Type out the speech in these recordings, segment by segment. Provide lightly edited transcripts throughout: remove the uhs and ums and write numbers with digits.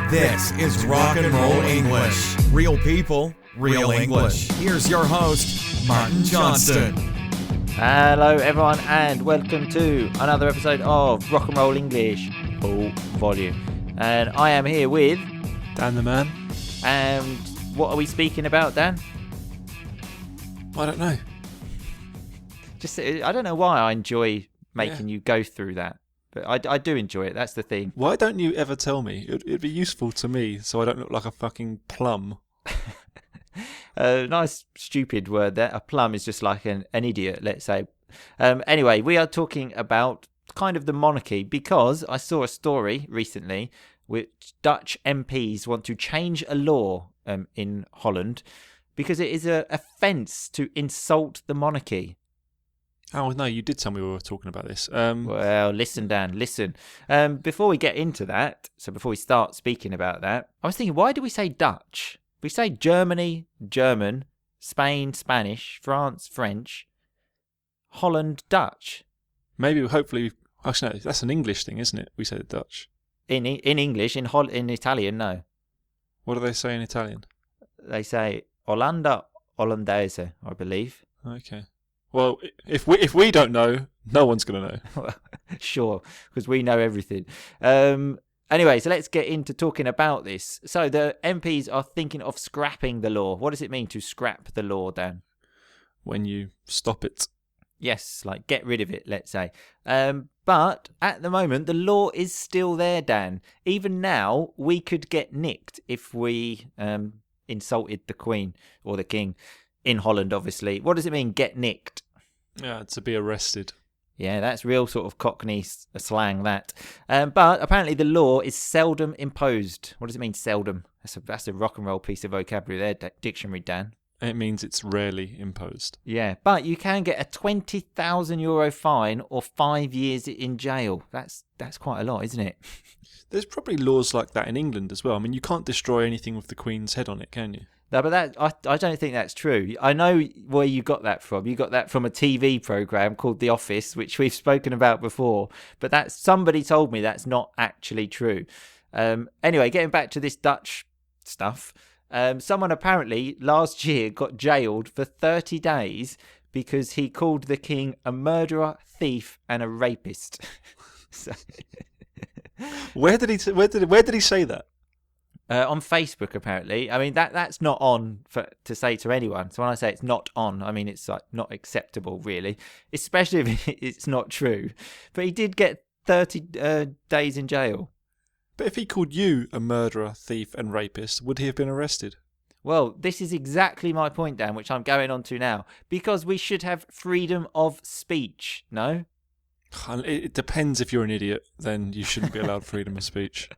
This is Rock and Roll English. Real people, real English. Here's your host, Martin Johnston. Hello everyone and welcome to another episode of Rock and Roll English full volume. And I am here with Dan the man. And what are we speaking about, Dan? I don't know. I don't know why I enjoy making you go through that. But I do enjoy it, that's the thing. Why don't you ever tell me? It'd be useful to me so I don't look like a fucking plum. Nice stupid word there. A plum is just like an idiot, let's say. Anyway, we are talking about kind of the monarchy because I saw a story recently which Dutch MPs want to change a law in Holland because it is an offence to insult the monarchy. Oh, no, you did tell me we were talking about this. Well, listen, Dan, listen. Before we get into that, so before we start speaking about that, I was thinking, why do we say Dutch? We say Germany, German, Spain, Spanish, France, French, Holland, Dutch. Maybe, hopefully, actually, no, that's an English thing, isn't it? We say Dutch. In English, in Italian, no. What do they say in Italian? They say Hollanda, Hollandaise, I believe. Okay. Well, if we don't know, no one's going to know. Sure, because we know everything. Anyway, so let's get into talking about this. So the MPs are thinking of scrapping the law. What does it mean to scrap the law, Dan? When you stop it. Yes, like get rid of it, let's say. But at the moment, the law is still there, Dan. Even now, we could get nicked if we insulted the Queen or the King. In Holland, obviously. What does it mean, get nicked? Yeah, to be arrested. Yeah, that's real sort of Cockney slang, that. But apparently the law is seldom imposed. What does it mean, seldom? That's a rock and roll piece of vocabulary there, dictionary, Dan. It means it's rarely imposed. Yeah, but you can get a €20,000 fine or 5 years in jail. That's quite a lot, isn't it? There's probably laws like that in England as well. I mean, you can't destroy anything with the Queen's head on it, can you? No, but I don't think that's true. I know where you got that from. You got that from a TV program called The Office, which we've spoken about before. But somebody told me that's not actually true. Anyway, getting back to this Dutch stuff, someone apparently last year got jailed for 30 days because he called the king a murderer, thief, and a rapist. So... Where did he say that? On Facebook, apparently. I mean, that's not on to say to anyone. So when I say it's not on, I mean it's like not acceptable, really, especially if it's not true. But he did get 30 days in jail. But if he called you a murderer, thief, and rapist, would he have been arrested? Well, this is exactly my point, Dan, which I'm going on to now. Because we should have freedom of speech, no? It depends. If you're an idiot, then you shouldn't be allowed freedom of speech.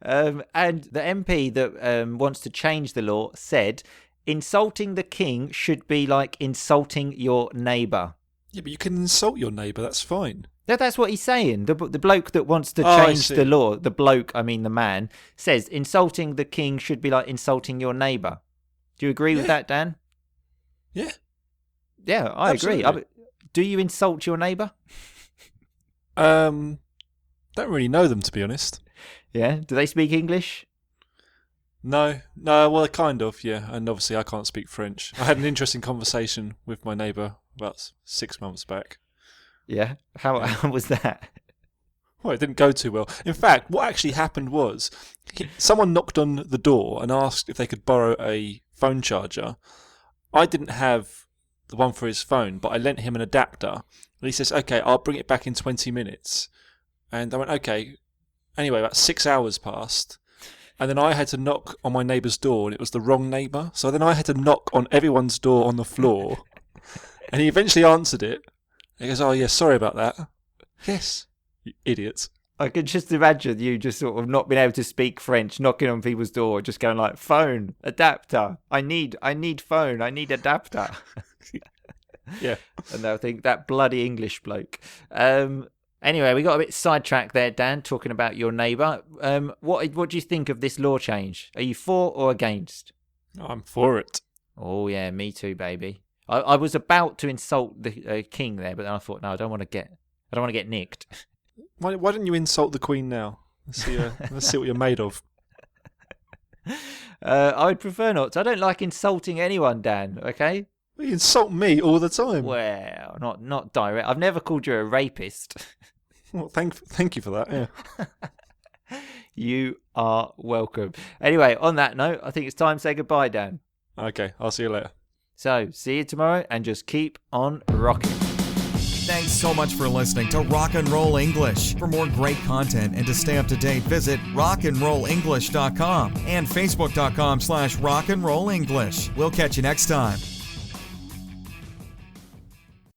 And the MP that wants to change the law said, insulting the king should be like insulting your neighbour. Yeah, but you can insult your neighbour, that's fine. That's what he's saying. The bloke that wants to change the law, the bloke, I mean the man, says insulting the king should be like insulting your neighbour. Do you agree with that, Dan? Yeah. Yeah, I agree. Do you insult your neighbour? Don't really know them, to be honest. Yeah? Do they speak English? No, well, kind of, yeah. And obviously I can't speak French. I had an interesting conversation with my neighbour about 6 months back. Yeah? How was that? Well, it didn't go too well. In fact, what actually happened was someone knocked on the door and asked if they could borrow a phone charger. I didn't have the one for his phone, but I lent him an adapter. And he says, okay, I'll bring it back in 20 minutes. And I went, okay. Anyway, about 6 hours passed. And then I had to knock on my neighbour's door, and it was the wrong neighbour. So then I had to knock on everyone's door on the floor. And he eventually answered it. He goes, oh, yeah, sorry about that. Yes, you idiots. I could just imagine you just sort of not being able to speak French, knocking on people's door, just going like, phone, adapter, I need phone, I need adapter. Yeah. And they'll think, that bloody English bloke. Anyway, we got a bit sidetracked there, Dan, talking about your neighbour. What do you think of this law change? Are you for or against? I'm for it. Oh, yeah, me too, baby. I was about to insult the king there, but then I thought, no, I don't want to get nicked. Why didn't you insult the Queen now? Let's see what you're made of. I would prefer not to. I don't like insulting anyone, Dan, okay? You insult me all the time. Well, not direct. I've never called you a rapist. Well, thank you for that. Yeah. You are welcome. Anyway, on that note, I think it's time to say goodbye, Dan. Okay, I'll see you later. So, see you tomorrow and just keep on rocking. Thanks so much for listening to Rock and Roll English. For more great content and to stay up to date, visit rockandrollenglish.com and facebook.com/rockandrollenglish. We'll catch you next time.